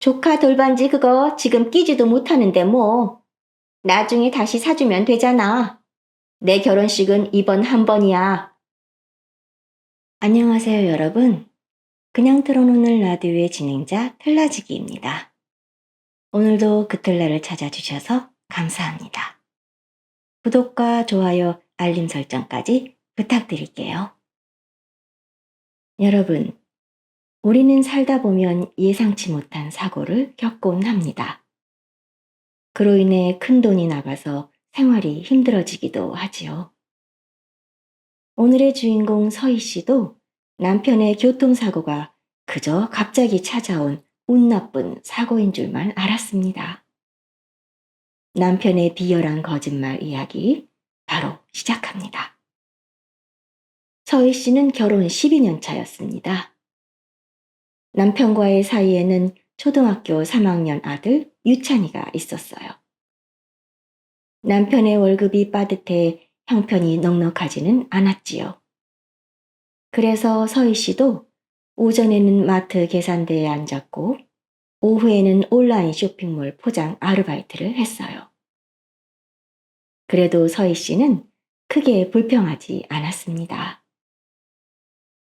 조카 돌반지 그거 지금 끼지도 못하는데 뭐. 나중에 다시 사주면 되잖아. 내 결혼식은 이번 한 번이야. 안녕하세요, 여러분. 그냥 틀어놓는 라디오의 진행자 틀라지기입니다. 오늘도 그 틀라를 찾아주셔서 감사합니다. 구독과 좋아요, 알림 설정까지 부탁드릴게요. 여러분, 우리는 살다 보면 예상치 못한 사고를 겪곤 합니다. 그로 인해 큰 돈이 나가서 생활이 힘들어지기도 하지요. 오늘의 주인공 서희 씨도 남편의 교통사고가 그저 갑자기 찾아온 운 나쁜 사고인 줄만 알았습니다. 남편의 비열한 거짓말 이야기 바로 시작합니다. 서희 씨는 결혼 12년 차였습니다. 남편과의 사이에는 초등학교 3학년 아들 유찬이가 있었어요. 남편의 월급이 빠듯해 형편이 넉넉하지는 않았지요. 그래서 서희 씨도 오전에는 마트 계산대에 앉았고 오후에는 온라인 쇼핑몰 포장 아르바이트를 했어요. 그래도 서희 씨는 크게 불평하지 않았습니다.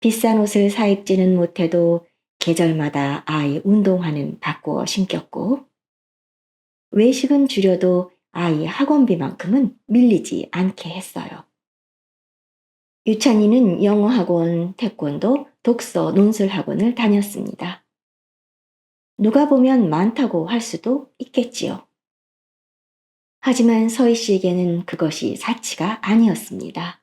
비싼 옷을 사 입지는 못해도 계절마다 아이 운동화는 바꾸어 신겼고 외식은 줄여도 아이 학원비만큼은 밀리지 않게 했어요. 유찬이는 영어학원, 태권도, 독서, 논술학원을 다녔습니다. 누가 보면 많다고 할 수도 있겠지요. 하지만 서희 씨에게는 그것이 사치가 아니었습니다.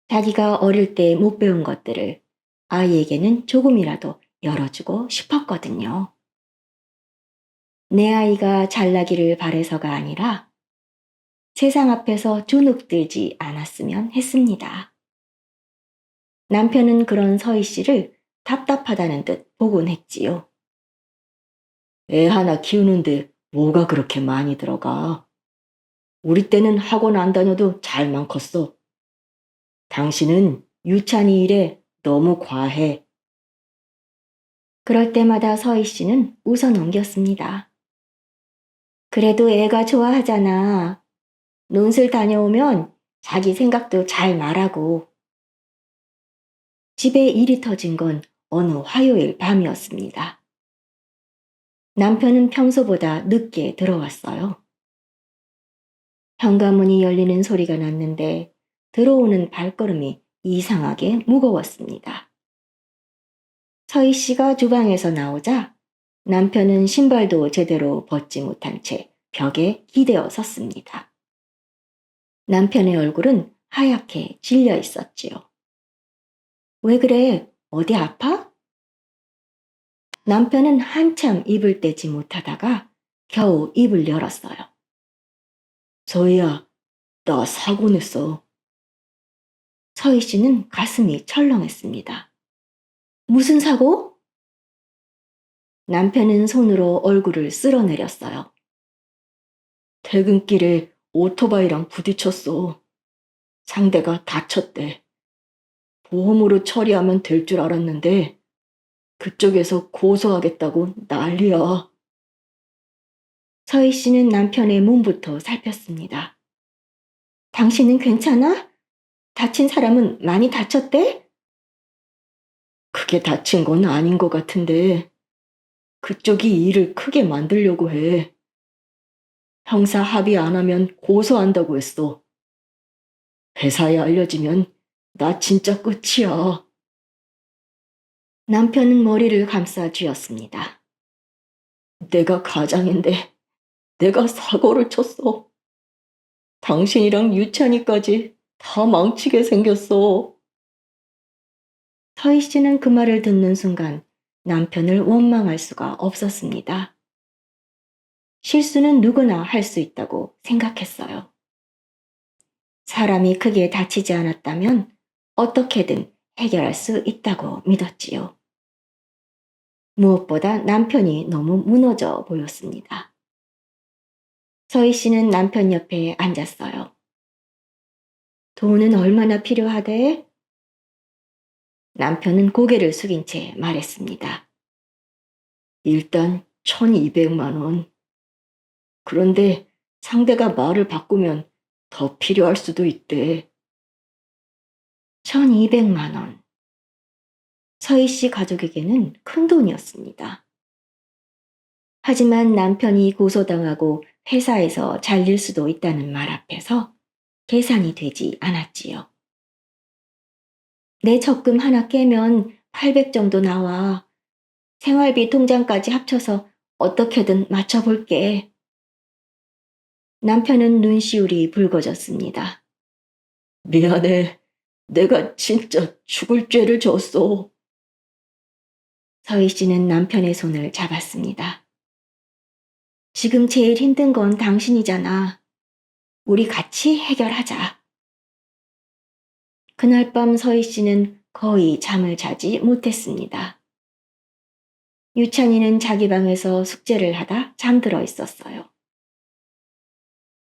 자기가 어릴 때 못 배운 것들을 아이에게는 조금이라도 열어주고 싶었거든요. 내 아이가 잘나기를 바래서가 아니라 세상 앞에서 주눅 들지 않았으면 했습니다. 남편은 그런 서희 씨를 답답하다는 듯 보곤 했지요. 애 하나 키우는데 뭐가 그렇게 많이 들어가? 우리 때는 학원 안 다녀도 잘만 컸어. 당신은 유찬이 일에 너무 과해. 그럴 때마다 서희 씨는 웃어 넘겼습니다. 그래도 애가 좋아하잖아. 논술 다녀오면 자기 생각도 잘 말하고. 집에 일이 터진 건 어느 화요일 밤이었습니다. 남편은 평소보다 늦게 들어왔어요. 현관문이 열리는 소리가 났는데 들어오는 발걸음이 이상하게 무거웠습니다. 서희 씨가 주방에서 나오자 남편은 신발도 제대로 벗지 못한 채 벽에 기대어 섰습니다. 남편의 얼굴은 하얗게 질려 있었지요. 왜 그래? 어디 아파? 남편은 한참 입을 떼지 못하다가 겨우 입을 열었어요. 서희야, 나 사고 냈어. 서희 씨는 가슴이 철렁했습니다. 무슨 사고? 남편은 손으로 얼굴을 쓸어내렸어요. 퇴근길에 오토바이랑 부딪혔어. 상대가 다쳤대. 보험으로 처리하면 될 줄 알았는데 그쪽에서 고소하겠다고 난리야. 서희 씨는 남편의 몸부터 살폈습니다. 당신은 괜찮아? 다친 사람은 많이 다쳤대? 크게 다친 건 아닌 것 같은데 그쪽이 일을 크게 만들려고 해. 형사 합의 안 하면 고소한다고 했어. 회사에 알려지면 나 진짜 끝이야. 남편은 머리를 감싸 쥐었습니다. 내가 가장인데 내가 사고를 쳤어. 당신이랑 유찬이까지 다 망치게 생겼어. 서희 씨는 그 말을 듣는 순간 남편을 원망할 수가 없었습니다. 실수는 누구나 할 수 있다고 생각했어요. 사람이 크게 다치지 않았다면 어떻게든 해결할 수 있다고 믿었지요. 무엇보다 남편이 너무 무너져 보였습니다. 서희 씨는 남편 옆에 앉았어요. 돈은 얼마나 필요하대? 남편은 고개를 숙인 채 말했습니다. 일단 1200만 원. 그런데 상대가 말을 바꾸면 더 필요할 수도 있대. 1200만 원. 서희 씨 가족에게는 큰 돈이었습니다. 하지만 남편이 고소당하고 회사에서 잘릴 수도 있다는 말 앞에서 계산이 되지 않았지요. 내 적금 하나 깨면 800 정도 나와. 생활비 통장까지 합쳐서 어떻게든 맞춰볼게. 남편은 눈시울이 붉어졌습니다. 미안해. 내가 진짜 죽을 죄를 졌어. 서희 씨는 남편의 손을 잡았습니다. 지금 제일 힘든 건 당신이잖아. 우리 같이 해결하자. 그날 밤 서희 씨는 거의 잠을 자지 못했습니다. 유찬이는 자기 방에서 숙제를 하다 잠들어 있었어요.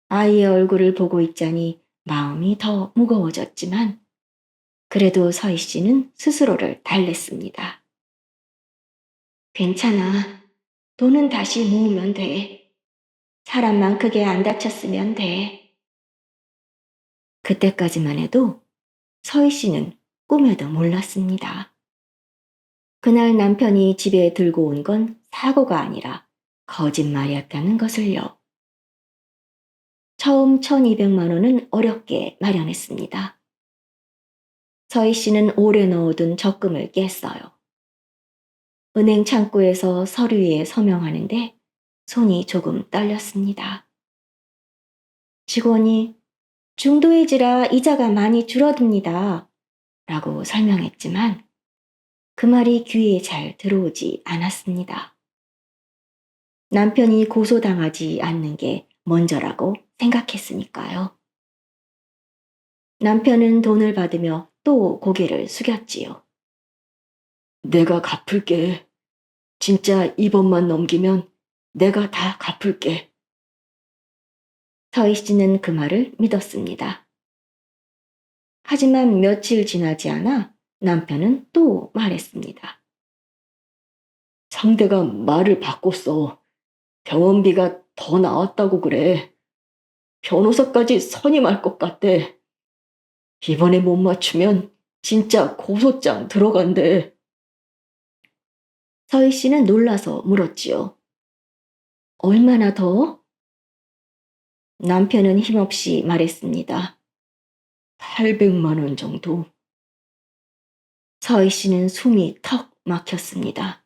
아이의 얼굴을 보고 있자니 마음이 더 무거워졌지만 그래도 서희 씨는 스스로를 달랬습니다. 괜찮아. 돈은 다시 모으면 돼. 사람만 크게 안 다쳤으면 돼. 그때까지만 해도 서희 씨는 꿈에도 몰랐습니다. 그날 남편이 집에 들고 온 건 사고가 아니라 거짓말이었다는 것을요. 처음 1200만 원은 어렵게 마련했습니다. 서희 씨는 오래 넣어둔 적금을 깼어요. 은행 창구에서 서류에 서명하는데 손이 조금 떨렸습니다. 직원이 중도해지라 이자가 많이 줄어듭니다. 라고 설명했지만 그 말이 귀에 잘 들어오지 않았습니다. 남편이 고소당하지 않는 게 먼저라고 생각했으니까요. 남편은 돈을 받으며 또 고개를 숙였지요. 내가 갚을게. 진짜 이번만 넘기면 내가 다 갚을게. 서희 씨는 그 말을 믿었습니다. 하지만 며칠 지나지 않아 남편은 또 말했습니다. 상대가 말을 바꿨어. 병원비가 더 나왔다고 그래. 변호사까지 선임할 것 같대. 이번에 못 맞추면 진짜 고소장 들어간대. 서희 씨는 놀라서 물었지요. 얼마나 더? 남편은 힘없이 말했습니다. 800만 원 정도. 서희 씨는 숨이 턱 막혔습니다.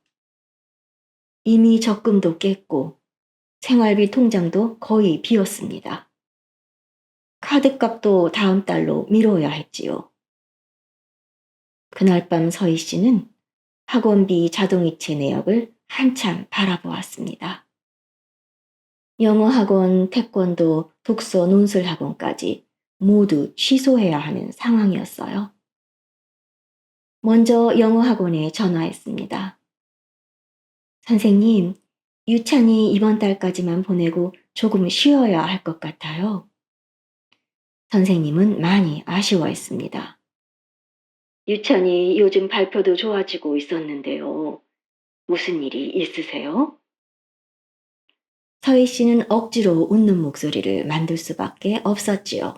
이미 적금도 깼고 생활비 통장도 거의 비었습니다. 카드값도 다음 달로 미뤄야 했지요. 그날 밤 서희 씨는 학원비 자동이체 내역을 한참 바라보았습니다. 영어 학원, 태권도, 독서, 논술 학원까지 모두 취소해야 하는 상황이었어요. 먼저 영어 학원에 전화했습니다. 선생님, 유찬이 이번 달까지만 보내고 조금 쉬어야 할 것 같아요. 선생님은 많이 아쉬워했습니다. 유찬이 요즘 발표도 좋아지고 있었는데요. 무슨 일이 있으세요? 서희 씨는 억지로 웃는 목소리를 만들 수밖에 없었지요.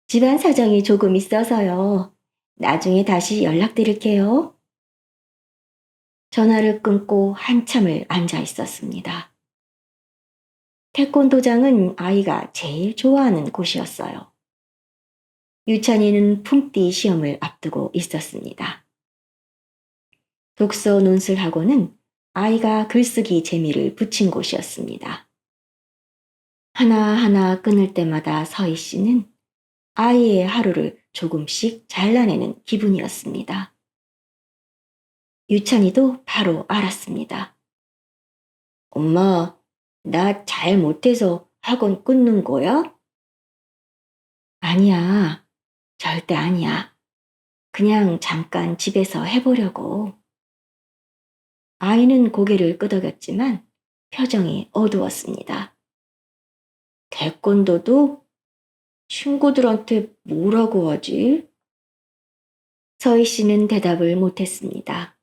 집안 사정이 조금 있어서요. 나중에 다시 연락드릴게요. 전화를 끊고 한참을 앉아 있었습니다. 태권도장은 아이가 제일 좋아하는 곳이었어요. 유찬이는 품띠 시험을 앞두고 있었습니다. 독서 논술 학원은 아이가 글쓰기 재미를 붙인 곳이었습니다. 하나하나 끊을 때마다 서희 씨는 아이의 하루를 조금씩 잘라내는 기분이었습니다. 유찬이도 바로 알았습니다. 엄마, 나 잘 못해서 학원 끊는 거야? 아니야. 절대 아니야. 그냥 잠깐 집에서 해보려고. 아이는 고개를 끄덕였지만 표정이 어두웠습니다. 태권도도? 친구들한테 뭐라고 하지? 서희 씨는 대답을 못했습니다.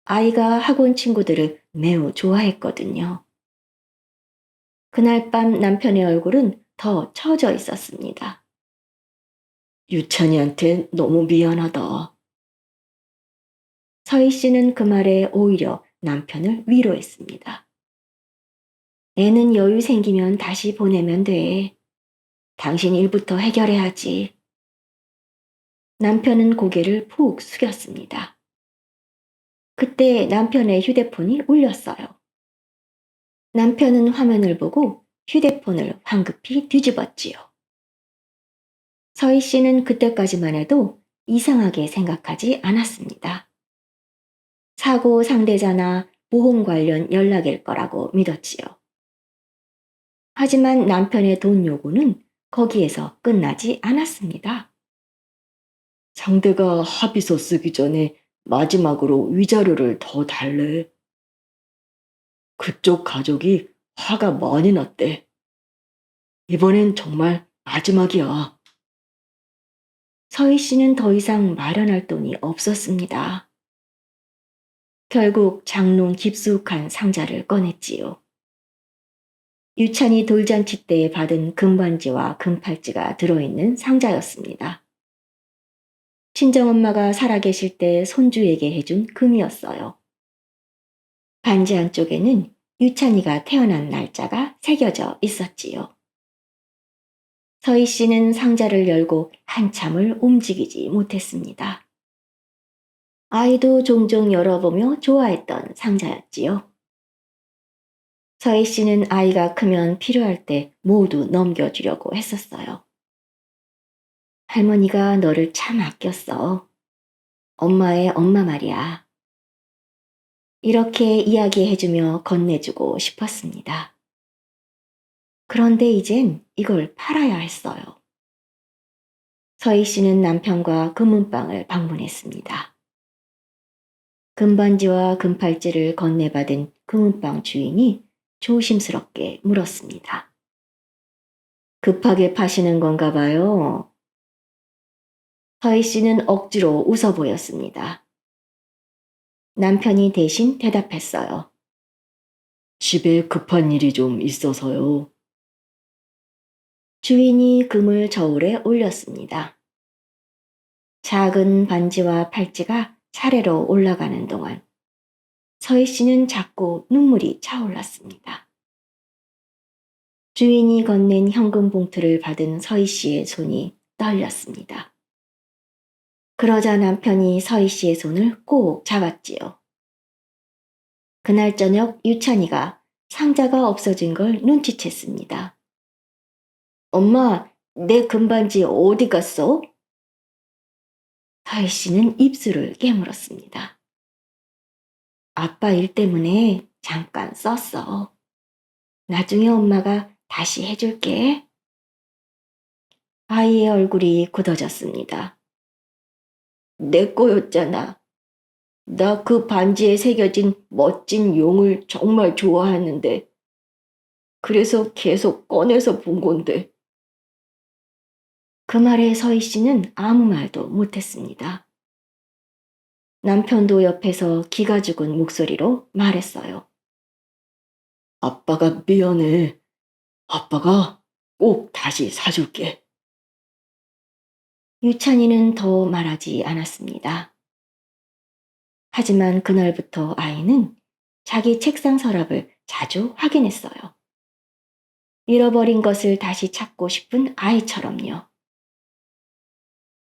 아이가 학원 친구들을 매우 좋아했거든요. 그날 밤 남편의 얼굴은 더 처져 있었습니다. 유찬이한테 너무 미안하다. 서희 씨는 그 말에 오히려 남편을 위로했습니다. 애는 여유 생기면 다시 보내면 돼. 당신 일부터 해결해야지. 남편은 고개를 푹 숙였습니다. 그때 남편의 휴대폰이 울렸어요. 남편은 화면을 보고 휴대폰을 황급히 뒤집었지요. 서희 씨는 그때까지만 해도 이상하게 생각하지 않았습니다. 사고 상대자나 보험 관련 연락일 거라고 믿었지요. 하지만 남편의 돈 요구는 거기에서 끝나지 않았습니다. 상대가 합의서 쓰기 전에 마지막으로 위자료를 더 달래. 그쪽 가족이 화가 많이 났대. 이번엔 정말 마지막이야. 서희 씨는 더 이상 마련할 돈이 없었습니다. 결국 장롱 깊숙한 상자를 꺼냈지요. 유찬이 돌잔치 때 받은 금반지와 금팔찌가 들어있는 상자였습니다. 친정엄마가 살아계실 때 손주에게 해준 금이었어요. 반지 한쪽에는 유찬이가 태어난 날짜가 새겨져 있었지요. 서희 씨는 상자를 열고 한참을 움직이지 못했습니다. 아이도 종종 열어보며 좋아했던 상자였지요. 서희 씨는 아이가 크면 필요할 때 모두 넘겨주려고 했었어요. 할머니가 너를 참 아꼈어. 엄마의 엄마 말이야. 이렇게 이야기해주며 건네주고 싶었습니다. 그런데 이젠 이걸 팔아야 했어요. 서희 씨는 남편과 금은방을 방문했습니다. 금반지와 금팔찌를 건네받은 금은방 주인이 조심스럽게 물었습니다. 급하게 파시는 건가 봐요. 서희 씨는 억지로 웃어 보였습니다. 남편이 대신 대답했어요. 집에 급한 일이 좀 있어서요. 주인이 금을 저울에 올렸습니다. 작은 반지와 팔찌가 차례로 올라가는 동안 서희 씨는 자꾸 눈물이 차올랐습니다. 주인이 건넨 현금 봉투를 받은 서희 씨의 손이 떨렸습니다. 그러자 남편이 서희 씨의 손을 꼭 잡았지요. 그날 저녁 유찬이가 상자가 없어진 걸 눈치챘습니다. 엄마, 내 금반지 어디 갔어? 서희 씨는 입술을 깨물었습니다. 아빠 일 때문에 잠깐 썼어. 나중에 엄마가 다시 해줄게. 아이의 얼굴이 굳어졌습니다. 내 거였잖아. 나 그 반지에 새겨진 멋진 용을 정말 좋아했는데, 그래서 계속 꺼내서 본 건데. 그 말에 서희 씨는 아무 말도 못했습니다. 남편도 옆에서 기가 죽은 목소리로 말했어요. 아빠가 미안해. 아빠가 꼭 다시 사줄게. 유찬이는 더 말하지 않았습니다. 하지만 그날부터 아이는 자기 책상 서랍을 자주 확인했어요. 잃어버린 것을 다시 찾고 싶은 아이처럼요.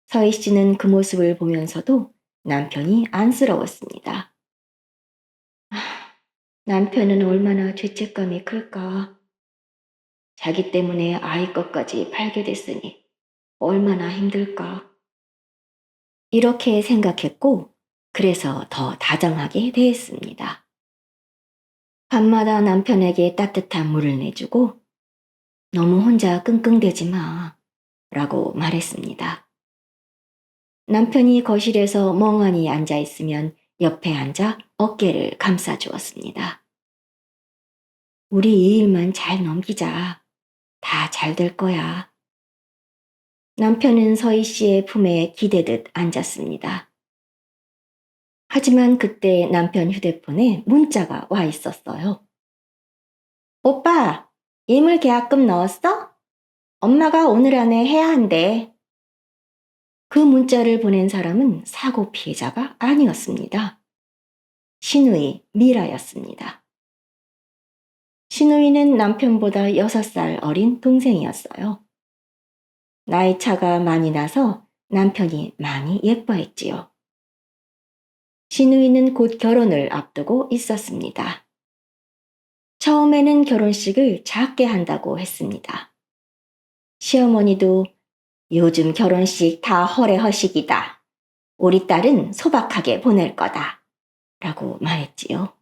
서희 씨는 그 모습을 보면서도 남편이 안쓰러웠습니다. 아, 남편은 얼마나 죄책감이 클까. 자기 때문에 아이 것까지 팔게 됐으니 얼마나 힘들까. 이렇게 생각했고, 그래서 더 다정하게 대했습니다. 밤마다 남편에게 따뜻한 물을 내주고, 너무 혼자 끙끙대지 마, 라고 말했습니다. 남편이 거실에서 멍하니 앉아 있으면 옆에 앉아 어깨를 감싸 주었습니다. 우리 이 일만 잘 넘기자. 다 잘 될 거야. 남편은 서희 씨의 품에 기대듯 앉았습니다. 하지만 그때 남편 휴대폰에 문자가 와 있었어요. 오빠, 예물 계약금 넣었어? 엄마가 오늘 안에 해야 한대. 그 문자를 보낸 사람은 사고 피해자가 아니었습니다. 시누이 미라였습니다. 시누이는 남편보다 6살 어린 동생이었어요. 나이 차가 많이 나서 남편이 많이 예뻐했지요. 시누이는 곧 결혼을 앞두고 있었습니다. 처음에는 결혼식을 작게 한다고 했습니다. 시어머니도 요즘 결혼식 다 허례허식이다. 우리 딸은 소박하게 보낼 거다. 라고 말했지요.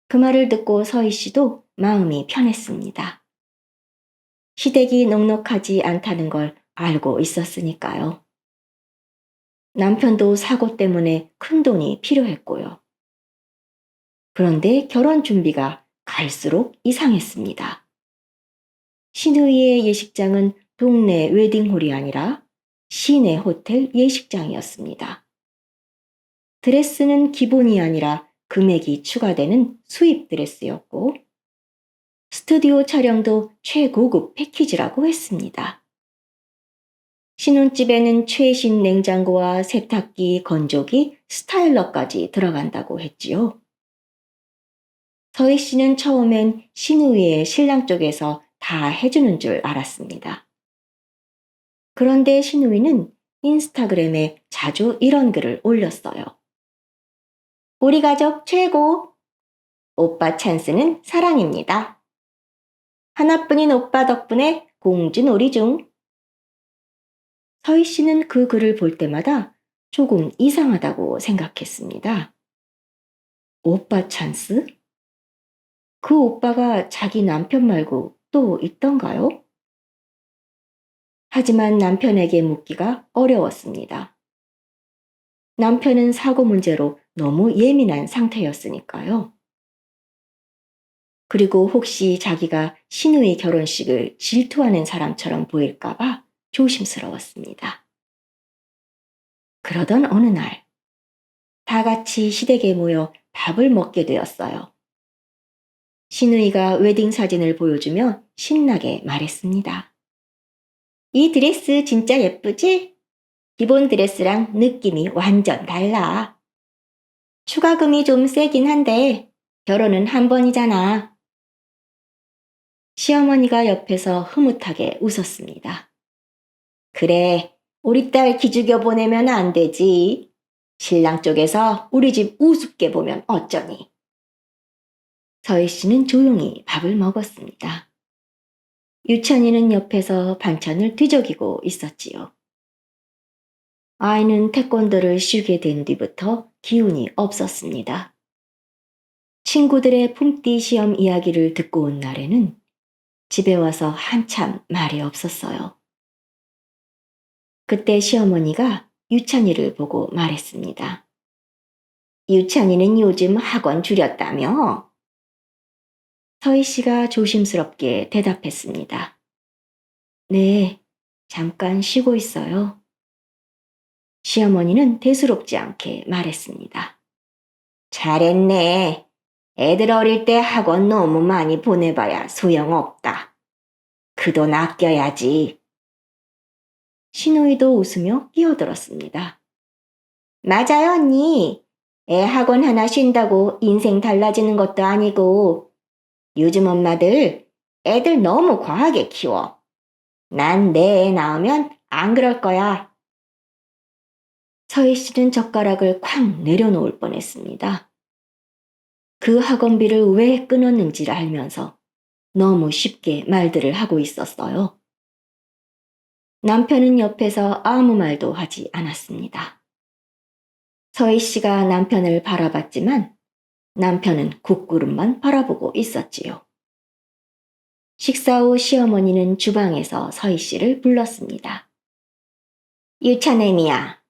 그 말을 듣고 서희 씨도 마음이 편했습니다. 시댁이 넉넉하지 않다는 걸 알고 있었으니까요. 남편도 사고 때문에 큰 돈이 필요했고요. 그런데 결혼 준비가 갈수록 이상했습니다. 시누이의 예식장은 동네 웨딩홀이 아니라 시내 호텔 예식장이었습니다. 드레스는 기본이 아니라 금액이 추가되는 수입 드레스였고 스튜디오 촬영도 최고급 패키지라고 했습니다. 신혼집에는 최신 냉장고와 세탁기, 건조기, 스타일러까지 들어간다고 했지요. 서희 씨는 처음엔 시누이의 신랑 쪽에서 다 해주는 줄 알았습니다. 그런데 시누이는 인스타그램에 자주 이런 글을 올렸어요. 우리 가족 최고! 오빠 찬스는 사랑입니다. 하나뿐인 오빠 덕분에 공주놀이 중. 서희 씨는 그 글을 볼 때마다 조금 이상하다고 생각했습니다. 오빠 찬스? 그 오빠가 자기 남편 말고 또 있던가요? 하지만 남편에게 묻기가 어려웠습니다. 남편은 사고 문제로 너무 예민한 상태였으니까요. 그리고 혹시 자기가 시누이 결혼식을 질투하는 사람처럼 보일까봐 조심스러웠습니다. 그러던 어느 날, 다 같이 시댁에 모여 밥을 먹게 되었어요. 시누이가 웨딩 사진을 보여주며 신나게 말했습니다. 이 드레스 진짜 예쁘지? 기본 드레스랑 느낌이 완전 달라. 추가금이 좀 세긴 한데 결혼은 한 번이잖아. 시어머니가 옆에서 흐뭇하게 웃었습니다. 그래, 우리 딸 기죽여 보내면 안 되지. 신랑 쪽에서 우리 집 우습게 보면 어쩌니. 서희 씨는 조용히 밥을 먹었습니다. 유찬이는 옆에서 반찬을 뒤적이고 있었지요. 아이는 태권도를 쉬게 된 뒤부터 기운이 없었습니다. 친구들의 품띠 시험 이야기를 듣고 온 날에는 집에 와서 한참 말이 없었어요. 그때 시어머니가 유찬이를 보고 말했습니다. 유찬이는 요즘 학원 줄였다며? 서희 씨가 조심스럽게 대답했습니다. 네, 잠깐 쉬고 있어요. 시어머니는 대수롭지 않게 말했습니다. 잘했네. 애들 어릴 때 학원 너무 많이 보내봐야 소용없다. 그 돈 아껴야지. 시누이도 웃으며 끼어들었습니다. 맞아요, 언니. 애 학원 하나 쉰다고 인생 달라지는 것도 아니고 요즘 엄마들 애들 너무 과하게 키워. 난 내 애 낳으면 안 그럴 거야. 서희 씨는 젓가락을 쾅 내려놓을 뻔했습니다. 그 학원비를 왜 끊었는지를 알면서 너무 쉽게 말들을 하고 있었어요. 남편은 옆에서 아무 말도 하지 않았습니다. 서희 씨가 남편을 바라봤지만 남편은 국구름만 바라보고 있었지요. 식사 후 시어머니는 주방에서 서희 씨를 불렀습니다. 유찬애미야.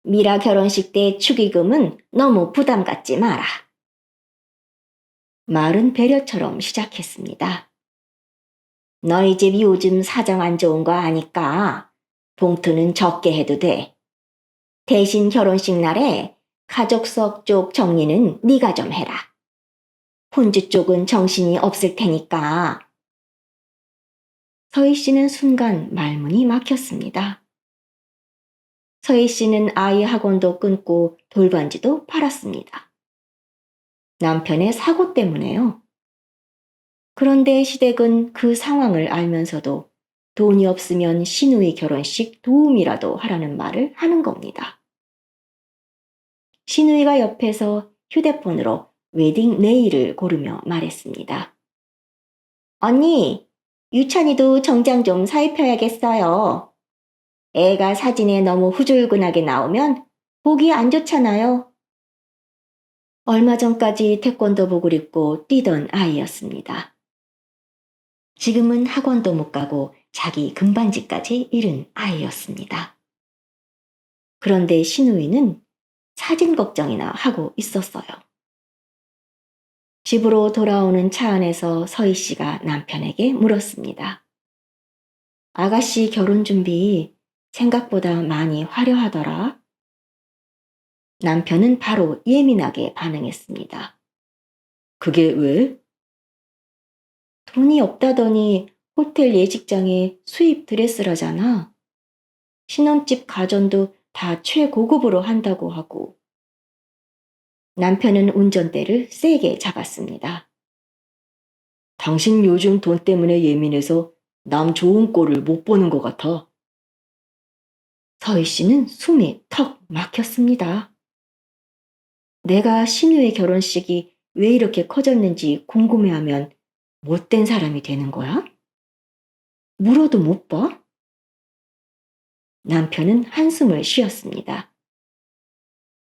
미라 결혼식 때 축의금은 너무 부담 갖지 마라. 말은 배려처럼 시작했습니다. 너희 집 요즘 사정 안 좋은 거 아니까 봉투는 적게 해도 돼. 대신 결혼식 날에 가족석 쪽 정리는 네가 좀 해라. 혼주 쪽은 정신이 없을 테니까. 서희 씨는 순간 말문이 막혔습니다. 서희 씨는 아이 학원도 끊고 돌반지도 팔았습니다. 남편의 사고 때문에요. 그런데 시댁은 그 상황을 알면서도 돈이 없으면 시누이 결혼식 도움이라도 하라는 말을 하는 겁니다. 시누이가 옆에서 휴대폰으로 웨딩 네일을 고르며 말했습니다. 언니, 유찬이도 정장 좀 사입혀야겠어요. 애가 사진에 너무 후줄근하게 나오면 보기 안 좋잖아요. 얼마 전까지 태권도복을 입고 뛰던 아이였습니다. 지금은 학원도 못 가고 자기 금반지까지 잃은 아이였습니다. 그런데 시누이는 사진 걱정이나 하고 있었어요. 집으로 돌아오는 차 안에서 서희 씨가 남편에게 물었습니다. 아가씨 결혼 준비 생각보다 많이 화려하더라. 남편은 바로 예민하게 반응했습니다. 그게 왜? 돈이 없다더니 호텔 예식장에 수입 드레스라잖아. 신혼집 가전도 다 최고급으로 한다고 하고. 남편은 운전대를 세게 잡았습니다. 당신 요즘 돈 때문에 예민해서 남 좋은 꼴을 못 보는 것 같아. 서희 씨는 숨이 턱 막혔습니다. 내가 신우의 결혼식이 왜 이렇게 커졌는지 궁금해하면 못된 사람이 되는 거야? 물어도 못 봐? 남편은 한숨을 쉬었습니다.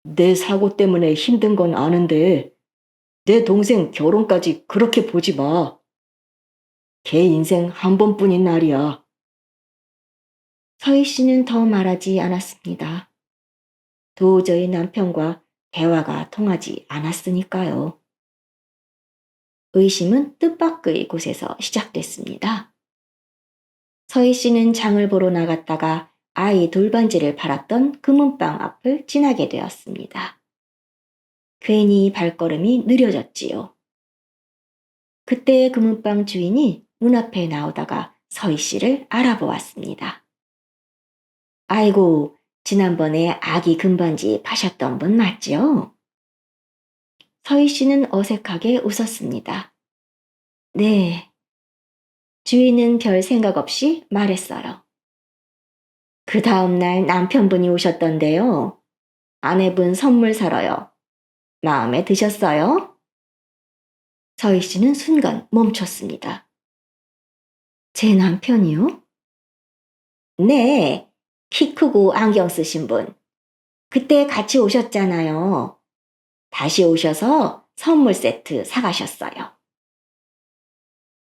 내 사고 때문에 힘든 건 아는데 내 동생 결혼까지 그렇게 보지 마. 걔 인생 한 번뿐인 날이야. 서희 씨는 더 말하지 않았습니다. 도저히 남편과 대화가 통하지 않았으니까요. 의심은 뜻밖의 곳에서 시작됐습니다. 서희 씨는 장을 보러 나갔다가 아이 돌반지를 팔았던 금은방 앞을 지나게 되었습니다. 괜히 발걸음이 느려졌지요. 그때 금은방 주인이 문 앞에 나오다가 서희 씨를 알아보았습니다. 아이고, 지난번에 아기 금반지 파셨던 분 맞지요? 서희 씨는 어색하게 웃었습니다. 네. 주인은 별 생각 없이 말했어요. 그 다음날 남편분이 오셨던데요. 아내분 선물 사러요. 마음에 드셨어요? 서희 씨는 순간 멈췄습니다. 제 남편이요? 네. 키 크고 안경 쓰신 분. 그때 같이 오셨잖아요. 다시 오셔서 선물 세트 사가셨어요.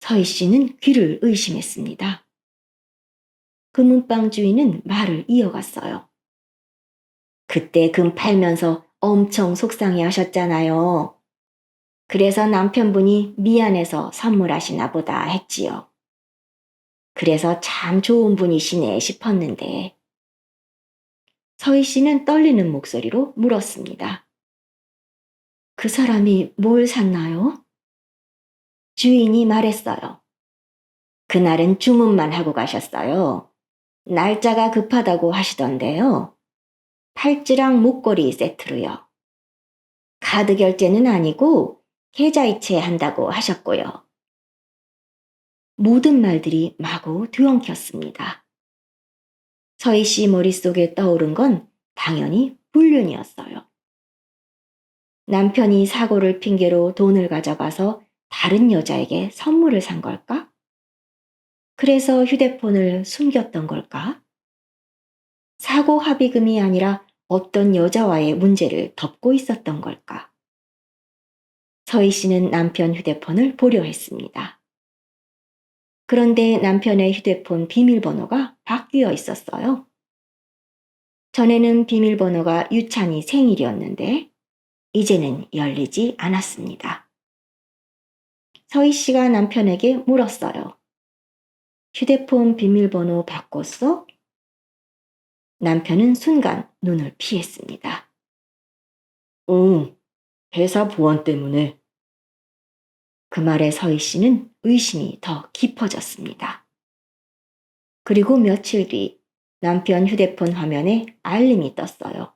서희 씨는 귀를 의심했습니다. 금은방 주인은 말을 이어갔어요. 그때 금 팔면서 엄청 속상해 하셨잖아요. 그래서 남편분이 미안해서 선물하시나 보다 했지요. 그래서 참 좋은 분이시네 싶었는데. 서희 씨는 떨리는 목소리로 물었습니다. 그 사람이 뭘 샀나요? 주인이 말했어요. 그날은 주문만 하고 가셨어요. 날짜가 급하다고 하시던데요. 팔찌랑 목걸이 세트로요. 카드 결제는 아니고 계좌이체 한다고 하셨고요. 모든 말들이 마구 뒤엉켰습니다. 서희 씨 머릿속에 떠오른 건 당연히 불륜이었어요. 남편이 사고를 핑계로 돈을 가져가서 다른 여자에게 선물을 산 걸까? 그래서 휴대폰을 숨겼던 걸까? 사고 합의금이 아니라 어떤 여자와의 문제를 덮고 있었던 걸까? 서희 씨는 남편 휴대폰을 보려 했습니다. 그런데 남편의 휴대폰 비밀번호가 바뀌어 있었어요. 전에는 비밀번호가 유찬이 생일이었는데 이제는 열리지 않았습니다. 서희 씨가 남편에게 물었어요. 휴대폰 비밀번호 바꿨어? 남편은 순간 눈을 피했습니다. 응, 회사 보안 때문에. 그 말에 서희 씨는 의심이 더 깊어졌습니다. 그리고 며칠 뒤 남편 휴대폰 화면에 알림이 떴어요.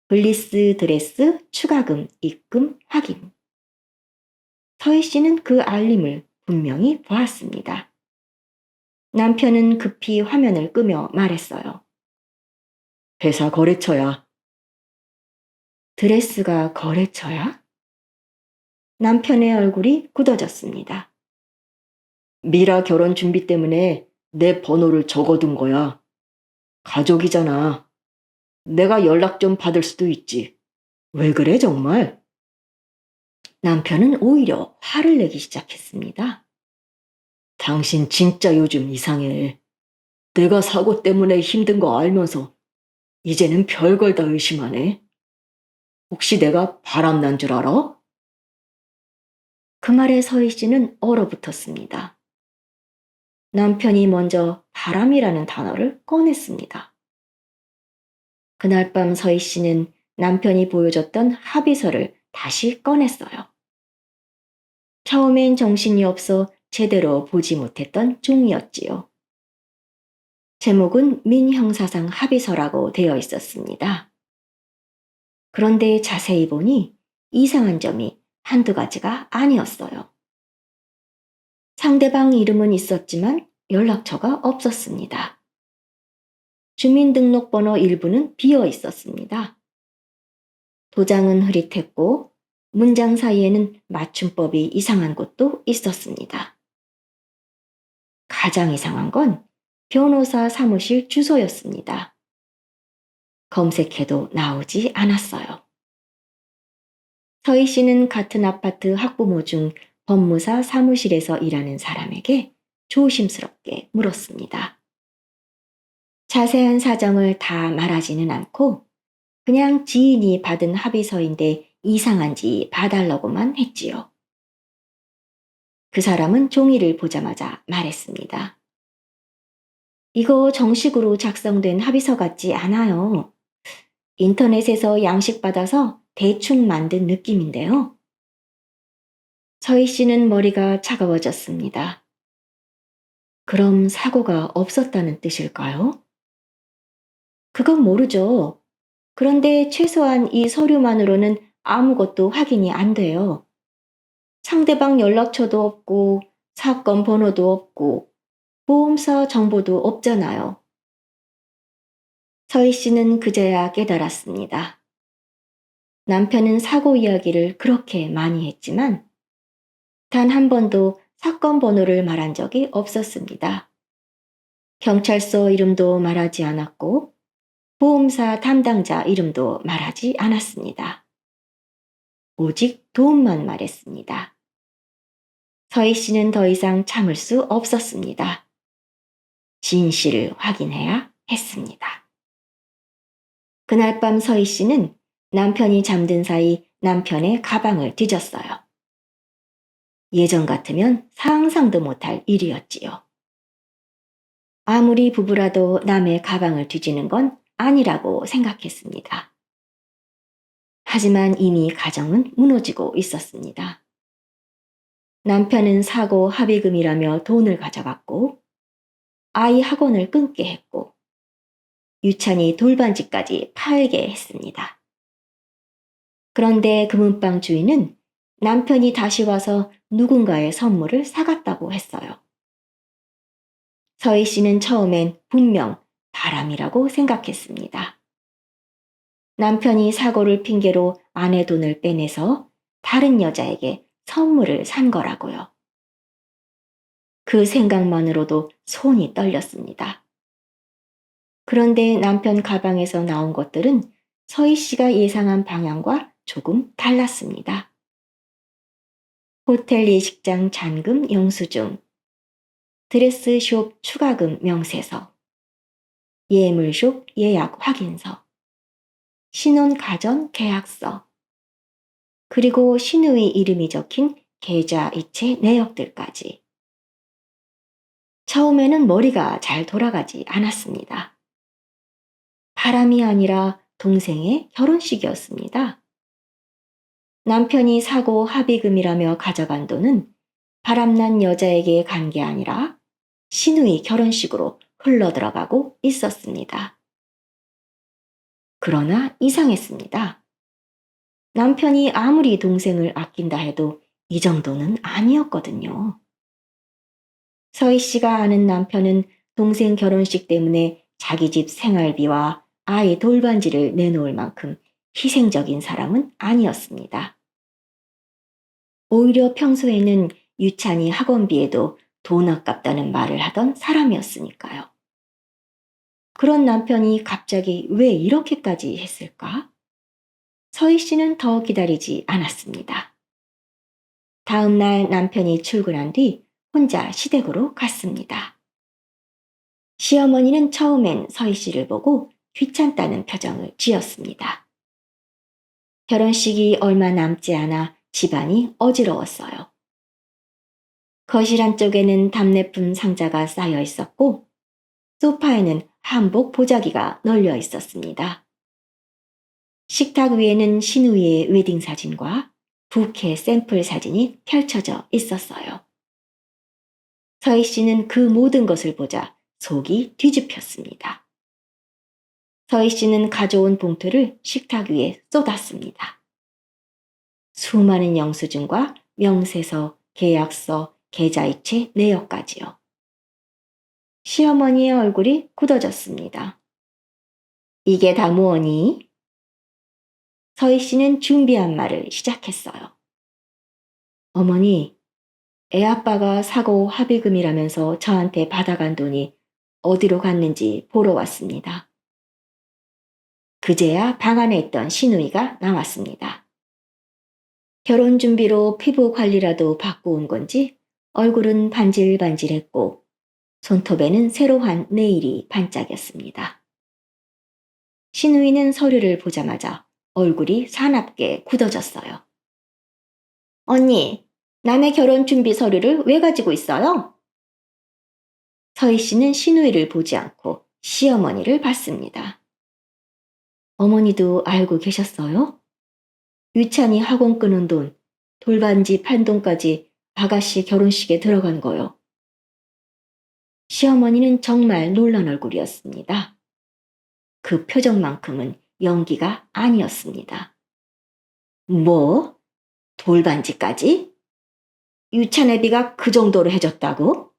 블리스 드레스 추가금 입금 확인. 서희 씨는 그 알림을 분명히 보았습니다. 남편은 급히 화면을 끄며 말했어요. 회사 거래처야. 드레스가 거래처야? 남편의 얼굴이 굳어졌습니다. 미라 결혼 준비 때문에 내 번호를 적어둔 거야. 가족이잖아. 내가 연락 좀 받을 수도 있지. 왜 그래, 정말? 남편은 오히려 화를 내기 시작했습니다. 당신 진짜 요즘 이상해. 내가 사고 때문에 힘든 거 알면서 이제는 별걸 다 의심하네. 혹시 내가 바람난 줄 알아? 그 말에 서희 씨는 얼어붙었습니다. 남편이 먼저 바람이라는 단어를 꺼냈습니다. 그날 밤 서희 씨는 남편이 보여줬던 합의서를 다시 꺼냈어요. 처음엔 정신이 없어 제대로 보지 못했던 종이었지요. 제목은 민형사상 합의서라고 되어 있었습니다. 그런데 자세히 보니 이상한 점이 한두 가지가 아니었어요. 상대방 이름은 있었지만 연락처가 없었습니다. 주민등록번호 일부는 비어 있었습니다. 도장은 흐릿했고 문장 사이에는 맞춤법이 이상한 곳도 있었습니다. 가장 이상한 건 변호사 사무실 주소였습니다. 검색해도 나오지 않았어요. 서희 씨는 같은 아파트 학부모 중 법무사 사무실에서 일하는 사람에게 조심스럽게 물었습니다. 자세한 사정을 다 말하지는 않고 그냥 지인이 받은 합의서인데 이상한지 봐달라고만 했지요. 그 사람은 종이를 보자마자 말했습니다. 이거 정식으로 작성된 합의서 같지 않아요. 인터넷에서 양식받아서 대충 만든 느낌인데요. 서희 씨는 머리가 차가워졌습니다. 그럼 사고가 없었다는 뜻일까요? 그건 모르죠. 그런데 최소한 이 서류만으로는 아무것도 확인이 안 돼요. 상대방 연락처도 없고 사건 번호도 없고 보험사 정보도 없잖아요. 서희 씨는 그제야 깨달았습니다. 남편은 사고 이야기를 그렇게 많이 했지만 단 한 번도 사건 번호를 말한 적이 없었습니다. 경찰서 이름도 말하지 않았고 보험사 담당자 이름도 말하지 않았습니다. 오직 돈만 말했습니다. 서희 씨는 더 이상 참을 수 없었습니다. 진실을 확인해야 했습니다. 그날 밤 서희 씨는 남편이 잠든 사이 남편의 가방을 뒤졌어요. 예전 같으면 상상도 못할 일이었지요. 아무리 부부라도 남의 가방을 뒤지는 건 아니라고 생각했습니다. 하지만 이미 가정은 무너지고 있었습니다. 남편은 사고 합의금이라며 돈을 가져갔고 아이 학원을 끊게 했고 유찬이 돌반지까지 팔게 했습니다. 그런데 금은방 주인은 남편이 다시 와서 누군가의 선물을 사갔다고 했어요. 서희 씨는 처음엔 분명 바람이라고 생각했습니다. 남편이 사고를 핑계로 아내 돈을 빼내서 다른 여자에게 선물을 산 거라고요. 그 생각만으로도 손이 떨렸습니다. 그런데 남편 가방에서 나온 것들은 서희 씨가 예상한 방향과 조금 달랐습니다. 호텔 예식장 잔금 영수증, 드레스숍 추가금 명세서, 예물숍 예약 확인서, 신혼가전 계약서, 그리고 신우이 이름이 적힌 계좌 이체 내역들까지. 처음에는 머리가 잘 돌아가지 않았습니다. 바람이 아니라 동생의 결혼식이었습니다. 남편이 사고 합의금이라며 가져간 돈은 바람난 여자에게 간 게 아니라 시누이 결혼식으로 흘러들어가고 있었습니다. 그러나 이상했습니다. 남편이 아무리 동생을 아낀다 해도 이 정도는 아니었거든요. 서희 씨가 아는 남편은 동생 결혼식 때문에 자기 집 생활비와 아이 돌반지를 내놓을 만큼 희생적인 사람은 아니었습니다. 오히려 평소에는 유찬이 학원비에도 돈 아깝다는 말을 하던 사람이었으니까요. 그런 남편이 갑자기 왜 이렇게까지 했을까? 서희 씨는 더 기다리지 않았습니다. 다음 날 남편이 출근한 뒤 혼자 시댁으로 갔습니다. 시어머니는 처음엔 서희 씨를 보고 귀찮다는 표정을 지었습니다. 결혼식이 얼마 남지 않아 집안이 어지러웠어요. 거실 안쪽에는 답례품 상자가 쌓여 있었고 소파에는 한복 보자기가 널려 있었습니다. 식탁 위에는 시누이의 웨딩 사진과 부케 샘플 사진이 펼쳐져 있었어요. 서희 씨는 그 모든 것을 보자 속이 뒤집혔습니다. 서희 씨는 가져온 봉투를 식탁 위에 쏟았습니다. 수많은 영수증과 명세서, 계약서, 계좌이체, 내역까지요. 시어머니의 얼굴이 굳어졌습니다. 이게 다 뭐니? 서희 씨는 준비한 말을 시작했어요. 어머니, 애아빠가 사고 합의금이라면서 저한테 받아간 돈이 어디로 갔는지 보러 왔습니다. 그제야 방 안에 있던 시누이가 나왔습니다. 결혼 준비로 피부 관리라도 받고 온 건지 얼굴은 반질반질했고 손톱에는 새로 한 네일이 반짝였습니다. 시누이는 서류를 보자마자 얼굴이 사납게 굳어졌어요. 언니, 남의 결혼 준비 서류를 왜 가지고 있어요? 서희 씨는 시누이를 보지 않고 시어머니를 봤습니다. 어머니도 알고 계셨어요? 유찬이 학원 끄는 돈, 돌반지 판 돈까지 아가씨 결혼식에 들어간 거요. 시어머니는 정말 놀란 얼굴이었습니다. 그 표정만큼은 연기가 아니었습니다. 뭐? 돌반지까지? 유찬애비가 그 정도로 해줬다고?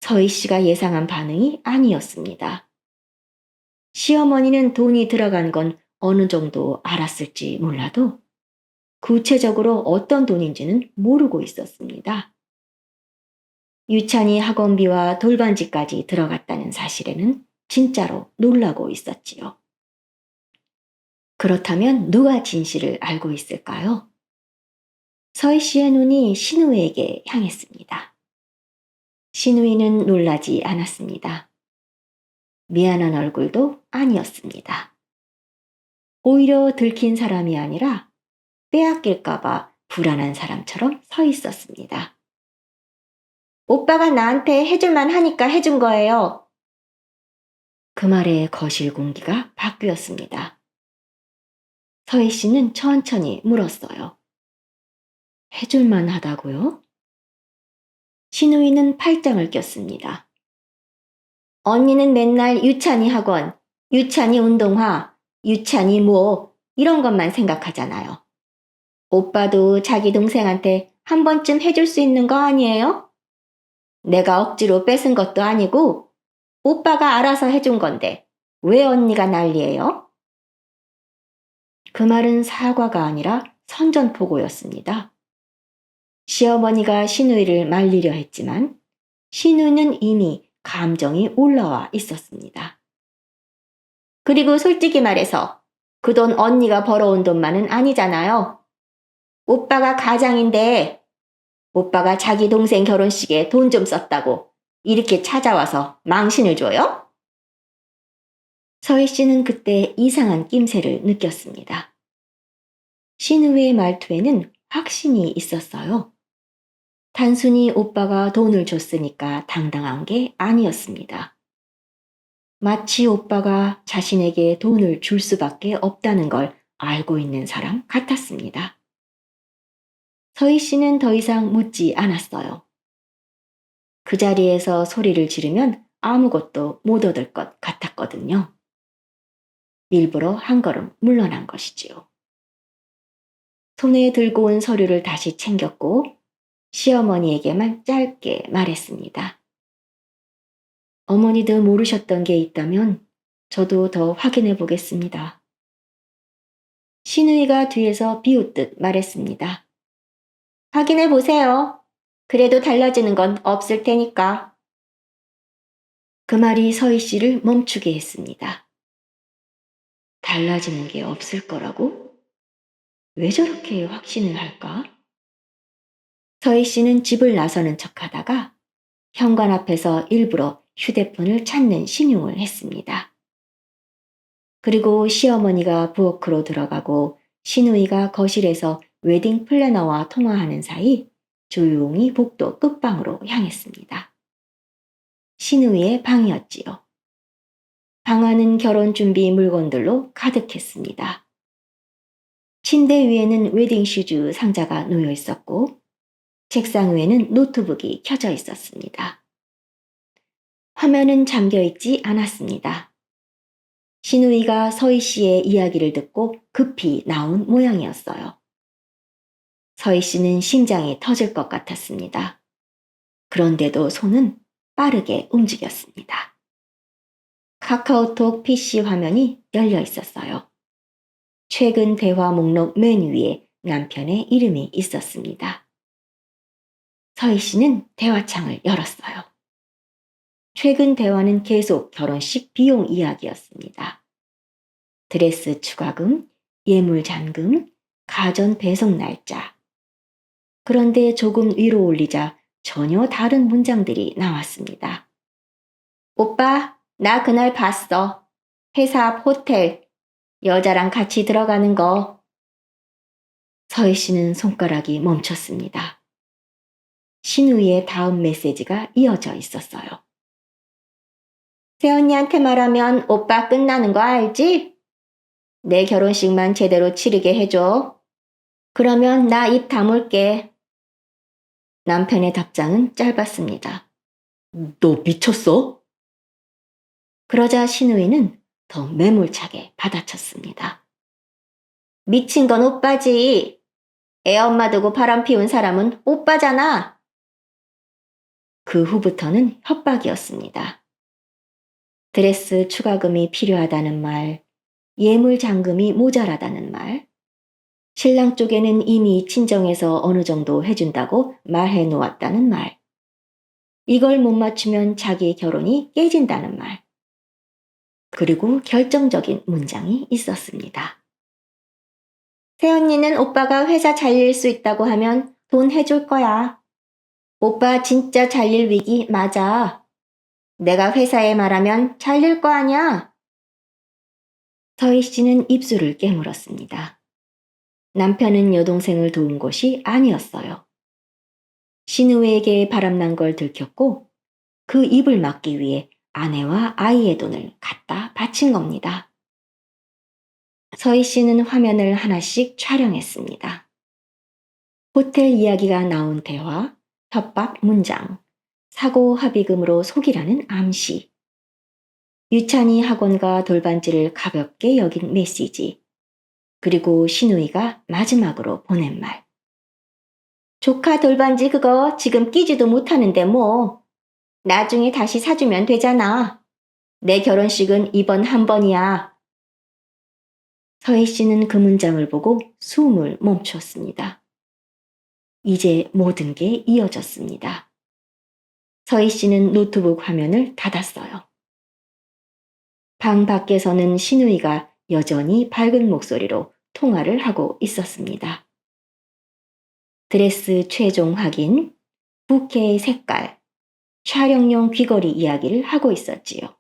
서희 씨가 예상한 반응이 아니었습니다. 시어머니는 돈이 들어간 건 어느 정도 알았을지 몰라도 구체적으로 어떤 돈인지는 모르고 있었습니다. 유찬이 학원비와 돌반지까지 들어갔다는 사실에는 진짜로 놀라고 있었지요. 그렇다면 누가 진실을 알고 있을까요? 서희 씨의 눈이 시누이에게 향했습니다. 시누이는 놀라지 않았습니다. 미안한 얼굴도 아니었습니다. 오히려 들킨 사람이 아니라 빼앗길까봐 불안한 사람처럼 서 있었습니다. 오빠가 나한테 해줄만 하니까 해준 거예요. 그 말에 거실 공기가 바뀌었습니다. 서희 씨는 천천히 물었어요. 해줄만 하다고요? 시누이는 팔짱을 꼈습니다. 언니는 맨날 유찬이 학원, 유찬이 운동화, 유찬이 뭐 이런 것만 생각하잖아요. 오빠도 자기 동생한테 한 번쯤 해줄 수 있는 거 아니에요? 내가 억지로 뺏은 것도 아니고 오빠가 알아서 해준 건데 왜 언니가 난리예요? 그 말은 사과가 아니라 선전포고였습니다. 시어머니가 시누이를 말리려 했지만 시누이는 이미 감정이 올라와 있었습니다. 그리고 솔직히 말해서 그 돈 언니가 벌어온 돈만은 아니잖아요. 오빠가 가장인데 오빠가 자기 동생 결혼식에 돈 좀 썼다고 이렇게 찾아와서 망신을 줘요? 서희 씨는 그때 이상한 낌새를 느꼈습니다. 시누이의 말투에는 확신이 있었어요. 단순히 오빠가 돈을 줬으니까 당당한 게 아니었습니다. 마치 오빠가 자신에게 돈을 줄 수밖에 없다는 걸 알고 있는 사람 같았습니다. 서희 씨는 더 이상 묻지 않았어요. 그 자리에서 소리를 지르면 아무것도 못 얻을 것 같았거든요. 일부러 한 걸음 물러난 것이지요. 손에 들고 온 서류를 다시 챙겼고 시어머니에게만 짧게 말했습니다. 어머니도 모르셨던 게 있다면 저도 더 확인해 보겠습니다. 신우이가 뒤에서 비웃듯 말했습니다. 확인해 보세요. 그래도 달라지는 건 없을 테니까. 그 말이 서희 씨를 멈추게 했습니다. 달라지는 게 없을 거라고? 왜 저렇게 확신을 할까? 서희 씨는 집을 나서는 척 하다가 현관 앞에서 일부러 휴대폰을 찾는 신용을 했습니다. 그리고 시어머니가 부엌으로 들어가고 신우이가 거실에서 웨딩 플래너와 통화하는 사이 조용히 복도 끝방으로 향했습니다. 신우이의 방이었지요. 방 안은 결혼 준비 물건들로 가득했습니다. 침대 위에는 웨딩 슈즈 상자가 놓여 있었고 책상 위에는 노트북이 켜져 있었습니다. 화면은 잠겨 있지 않았습니다. 신우이가 서희 씨의 이야기를 듣고 급히 나온 모양이었어요. 서희 씨는 심장이 터질 것 같았습니다. 그런데도 손은 빠르게 움직였습니다. 카카오톡 PC 화면이 열려 있었어요. 최근 대화 목록 맨 위에 남편의 이름이 있었습니다. 서희 씨는 대화창을 열었어요. 최근 대화는 계속 결혼식 비용 이야기였습니다. 드레스 추가금, 예물 잔금, 가전 배송 날짜. 그런데 조금 위로 올리자 전혀 다른 문장들이 나왔습니다. 오빠, 나 그날 봤어. 회사 앞 호텔. 여자랑 같이 들어가는 거. 서희 씨는 손가락이 멈췄습니다. 신우이의 다음 메시지가 이어져 있었어요. 새언니한테 말하면 오빠 끝나는 거 알지? 내 결혼식만 제대로 치르게 해줘. 그러면 나 입 다물게. 남편의 답장은 짧았습니다. 너 미쳤어? 그러자 신우이는 더 매몰차게 받아쳤습니다. 미친 건 오빠지. 애 엄마 두고 바람 피운 사람은 오빠잖아. 그 후부터는 협박이었습니다. 드레스 추가금이 필요하다는 말, 예물 잔금이 모자라다는 말, 신랑 쪽에는 이미 친정에서 어느 정도 해준다고 말해 놓았다는 말, 이걸 못 맞추면 자기 결혼이 깨진다는 말, 그리고 결정적인 문장이 있었습니다. 새언니는 오빠가 회사 잘릴 수 있다고 하면 돈 해줄 거야. 오빠 진짜 잘릴 위기 맞아. 내가 회사에 말하면 잘릴 거 아냐? 서희 씨는 입술을 깨물었습니다. 남편은 여동생을 도운 것이 아니었어요. 신우에게 바람난 걸 들켰고 그 입을 막기 위해 아내와 아이의 돈을 갖다 바친 겁니다. 서희 씨는 화면을 하나씩 촬영했습니다. 호텔 이야기가 나온 대화, 협박 문장, 사고 합의금으로 속이라는 암시, 유찬이 학원과 돌반지를 가볍게 여긴 메시지, 그리고 신우이가 마지막으로 보낸 말. 조카 돌반지 그거 지금 끼지도 못하는데 뭐. 나중에 다시 사주면 되잖아. 내 결혼식은 이번 한 번이야. 서희 씨는 그 문장을 보고 숨을 멈추었습니다. 이제 모든 게 이어졌습니다. 서희 씨는 노트북 화면을 닫았어요. 방 밖에서는 신우이가 여전히 밝은 목소리로 통화를 하고 있었습니다. 드레스 최종 확인, 부케의 색깔, 촬영용 귀걸이 이야기를 하고 있었지요.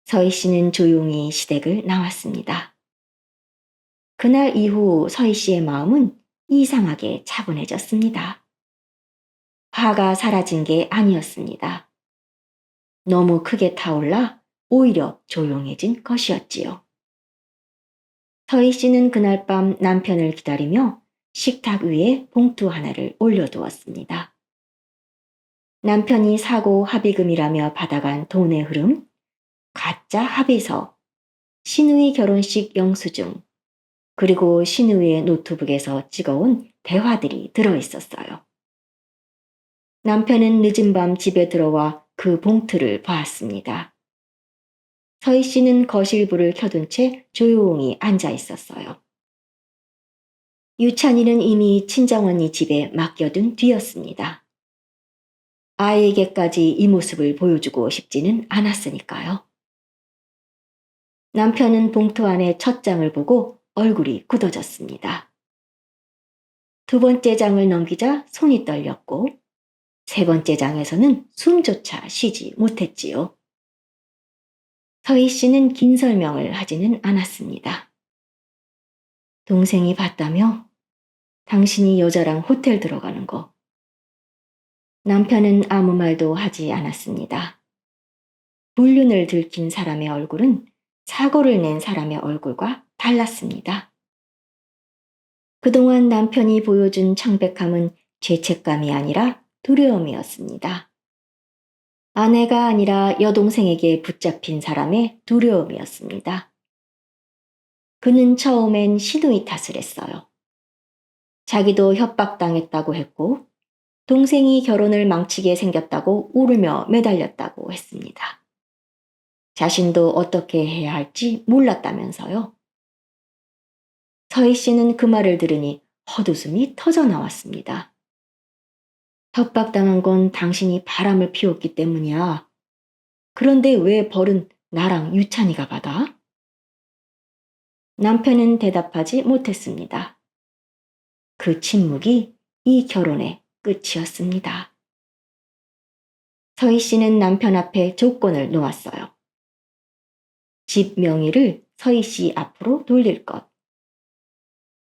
서희 씨는 조용히 시댁을 나왔습니다. 그날 이후 서희 씨의 마음은 이상하게 차분해졌습니다. 화가 사라진 게 아니었습니다. 너무 크게 타올라 오히려 조용해진 것이었지요. 서희 씨는 그날 밤 남편을 기다리며 식탁 위에 봉투 하나를 올려두었습니다. 남편이 사고 합의금이라며 받아간 돈의 흐름, 가짜 합의서, 신우이 결혼식 영수증, 그리고 신우이의 노트북에서 찍어온 대화들이 들어있었어요. 남편은 늦은 밤 집에 들어와 그 봉투를 보았습니다. 서희 씨는 거실불을 켜둔 채 조용히 앉아 있었어요. 유찬이는 이미 친정언니 집에 맡겨둔 뒤였습니다. 아이에게까지 이 모습을 보여주고 싶지는 않았으니까요. 남편은 봉투 안에 첫 장을 보고 얼굴이 굳어졌습니다. 두 번째 장을 넘기자 손이 떨렸고, 세 번째 장에서는 숨조차 쉬지 못했지요. 서희 씨는 긴 설명을 하지는 않았습니다. 동생이 봤다며? 당신이 여자랑 호텔 들어가는 거. 남편은 아무 말도 하지 않았습니다. 불륜을 들킨 사람의 얼굴은 사고를 낸 사람의 얼굴과 달랐습니다. 그동안 남편이 보여준 창백함은 죄책감이 아니라 두려움이었습니다. 아내가 아니라 여동생에게 붙잡힌 사람의 두려움이었습니다. 그는 처음엔 신우이 탓을 했어요. 자기도 협박당했다고 했고, 동생이 결혼을 망치게 생겼다고 울며 매달렸다고 했습니다. 자신도 어떻게 해야 할지 몰랐다면서요. 서희 씨는 그 말을 들으니 헛웃음이 터져 나왔습니다. 협박당한 건 당신이 바람을 피웠기 때문이야. 그런데 왜 벌은 나랑 유찬이가 받아? 남편은 대답하지 못했습니다. 그 침묵이 이 결혼의 끝이었습니다. 서희 씨는 남편 앞에 조건을 놓았어요. 집 명의를 서희 씨 앞으로 돌릴 것.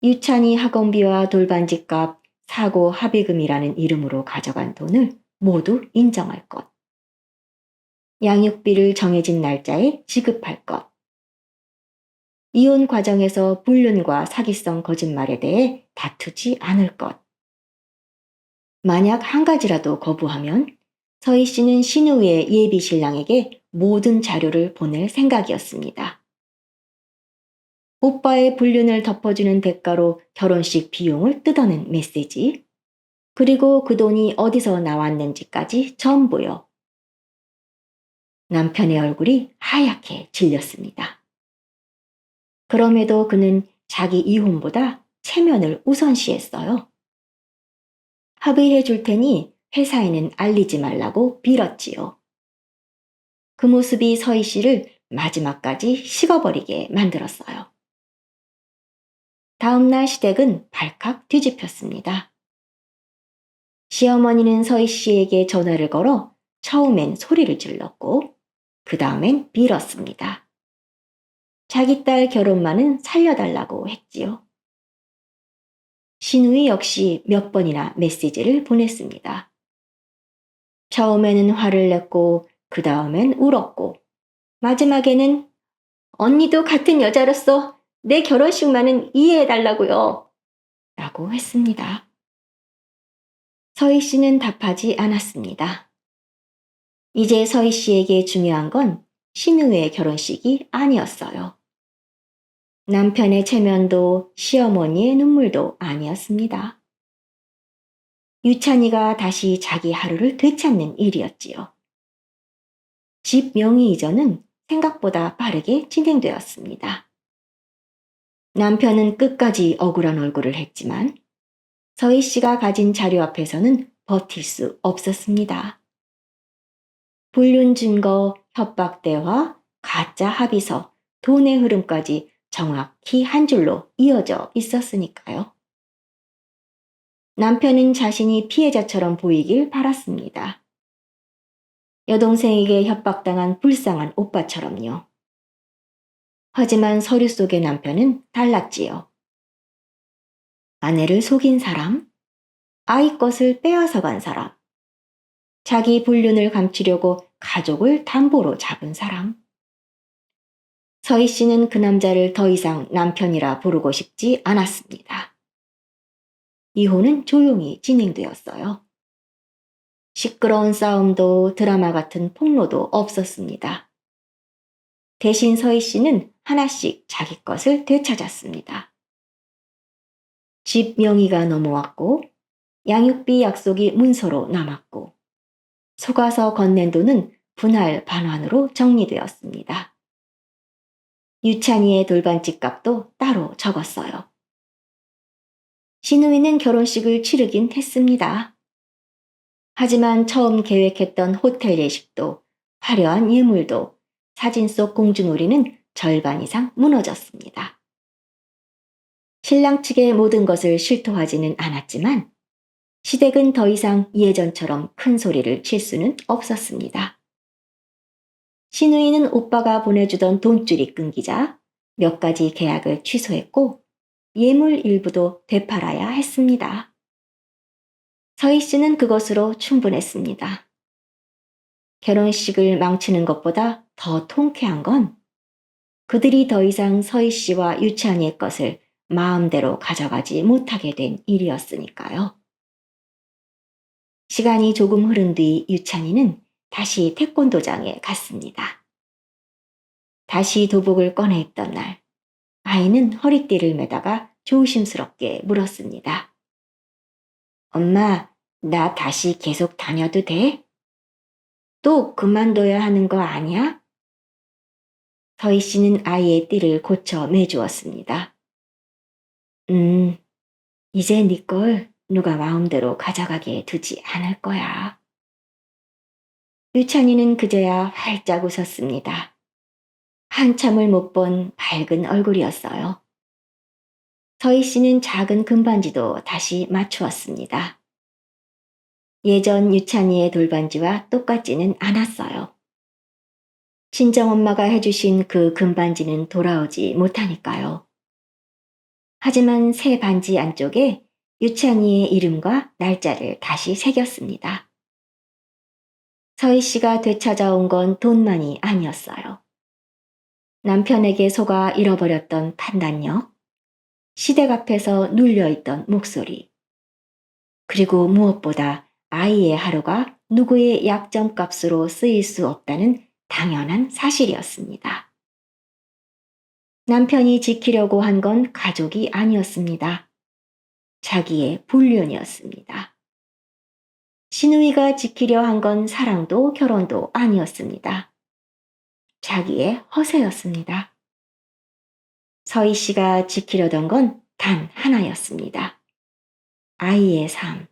유찬이 학원비와 돌반지값, 사고 합의금이라는 이름으로 가져간 돈을 모두 인정할 것. 양육비를 정해진 날짜에 지급할 것. 이혼 과정에서 불륜과 사기성 거짓말에 대해 다투지 않을 것. 만약 한 가지라도 거부하면 서희 씨는 신우의 예비 신랑에게 모든 자료를 보낼 생각이었습니다. 오빠의 불륜을 덮어주는 대가로 결혼식 비용을 뜯어낸 메시지, 그리고 그 돈이 어디서 나왔는지까지 전부요. 남편의 얼굴이 하얗게 질렸습니다. 그럼에도 그는 자기 이혼보다 체면을 우선시했어요. 합의해 줄 테니 회사에는 알리지 말라고 빌었지요. 그 모습이 서희 씨를 마지막까지 식어버리게 만들었어요. 다음날 시댁은 발칵 뒤집혔습니다. 시어머니는 서희 씨에게 전화를 걸어 처음엔 소리를 질렀고 그 다음엔 빌었습니다. 자기 딸 결혼만은 살려달라고 했지요. 신우이 역시 몇 번이나 메시지를 보냈습니다. 처음에는 화를 냈고 그 다음엔 울었고 마지막에는 언니도 같은 여자로서 내 결혼식만은 이해해달라고요. 라고 했습니다. 서희 씨는 답하지 않았습니다. 이제 서희 씨에게 중요한 건 신우의 결혼식이 아니었어요. 남편의 체면도 시어머니의 눈물도 아니었습니다. 유찬이가 다시 자기 하루를 되찾는 일이었지요. 집 명의 이전은 생각보다 빠르게 진행되었습니다. 남편은 끝까지 억울한 얼굴을 했지만 서희 씨가 가진 자료 앞에서는 버틸 수 없었습니다. 불륜 증거, 협박 대화, 가짜 합의서, 돈의 흐름까지 정확히 한 줄로 이어져 있었으니까요. 남편은 자신이 피해자처럼 보이길 바랐습니다. 여동생에게 협박당한 불쌍한 오빠처럼요. 하지만 서류 속의 남편은 달랐지요. 아내를 속인 사람, 아이 것을 빼앗아 간 사람, 자기 불륜을 감추려고 가족을 담보로 잡은 사람. 서희 씨는 그 남자를 더 이상 남편이라 부르고 싶지 않았습니다. 이혼은 조용히 진행되었어요. 시끄러운 싸움도 드라마 같은 폭로도 없었습니다. 대신 서희 씨는 하나씩 자기 것을 되찾았습니다. 집 명의가 넘어왔고, 양육비 약속이 문서로 남았고, 속아서 건넨 돈은 분할 반환으로 정리되었습니다. 유찬이의 돌반집 값도 따로 적었어요. 신우이는 결혼식을 치르긴 했습니다. 하지만 처음 계획했던 호텔 예식도 화려한 예물도 사진 속 공주놀이는 절반 이상 무너졌습니다. 신랑 측의 모든 것을 실토하지는 않았지만 시댁은 더 이상 예전처럼 큰 소리를 칠 수는 없었습니다. 신우이는 오빠가 보내주던 돈줄이 끊기자 몇 가지 계약을 취소했고 예물 일부도 되팔아야 했습니다. 서희 씨는 그것으로 충분했습니다. 결혼식을 망치는 것보다 더 통쾌한 건 그들이 더 이상 서희 씨와 유찬이의 것을 마음대로 가져가지 못하게 된 일이었으니까요. 시간이 조금 흐른 뒤 유찬이는 다시 태권도장에 갔습니다. 다시 도복을 꺼내 입던 날, 아이는 허리띠를 매다가 조심스럽게 물었습니다. 엄마, 나 다시 계속 다녀도 돼? 또 그만둬야 하는 거 아니야? 서희 씨는 아이의 띠를 고쳐 매주었습니다. 이제 네 걸 누가 마음대로 가져가게 두지 않을 거야. 유찬이는 그제야 활짝 웃었습니다. 한참을 못 본 밝은 얼굴이었어요. 서희 씨는 작은 금반지도 다시 맞추었습니다. 예전 유찬이의 돌반지와 똑같지는 않았어요. 친정엄마가 해주신 그 금반지는 돌아오지 못하니까요. 하지만 새 반지 안쪽에 유찬이의 이름과 날짜를 다시 새겼습니다. 서희 씨가 되찾아온 건 돈만이 아니었어요. 남편에게 속아 잃어버렸던 판단력, 시댁 앞에서 눌려있던 목소리, 그리고 무엇보다 아이의 하루가 누구의 약점값으로 쓰일 수 없다는 당연한 사실이었습니다. 남편이 지키려고 한 건 가족이 아니었습니다. 자기의 불륜이었습니다. 신우이가 지키려 한 건 사랑도 결혼도 아니었습니다. 자기의 허세였습니다. 서희 씨가 지키려던 건 단 하나였습니다. 아이의 삶.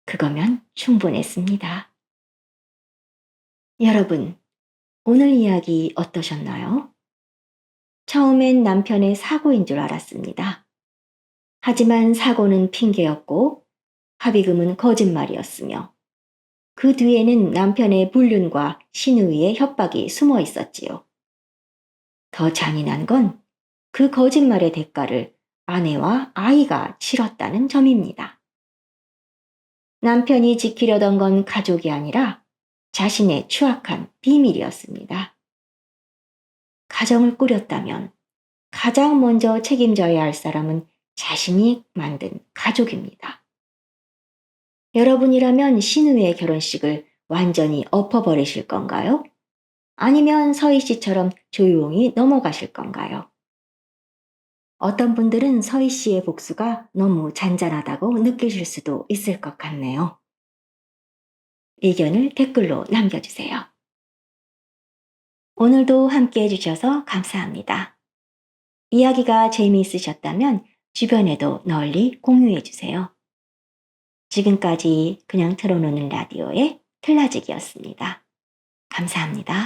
그거면 충분했습니다. 여러분, 오늘 이야기 어떠셨나요? 처음엔 남편의 사고인 줄 알았습니다. 하지만 사고는 핑계였고 합의금은 거짓말이었으며 그 뒤에는 남편의 불륜과 신우이의 협박이 숨어 있었지요. 더 잔인한 건 그 거짓말의 대가를 아내와 아이가 치렀다는 점입니다. 남편이 지키려던 건 가족이 아니라 자신의 추악한 비밀이었습니다. 가정을 꾸렸다면 가장 먼저 책임져야 할 사람은 자신이 만든 가족입니다. 여러분이라면 신우의 결혼식을 완전히 엎어버리실 건가요? 아니면 서희 씨처럼 조용히 넘어가실 건가요? 어떤 분들은 서희 씨의 복수가 너무 잔잔하다고 느끼실 수도 있을 것 같네요. 의견을 댓글로 남겨주세요. 오늘도 함께 해주셔서 감사합니다. 이야기가 재미있으셨다면 주변에도 널리 공유해주세요. 지금까지 그냥 틀어놓는 라디오의 틀라지기였습니다. 감사합니다.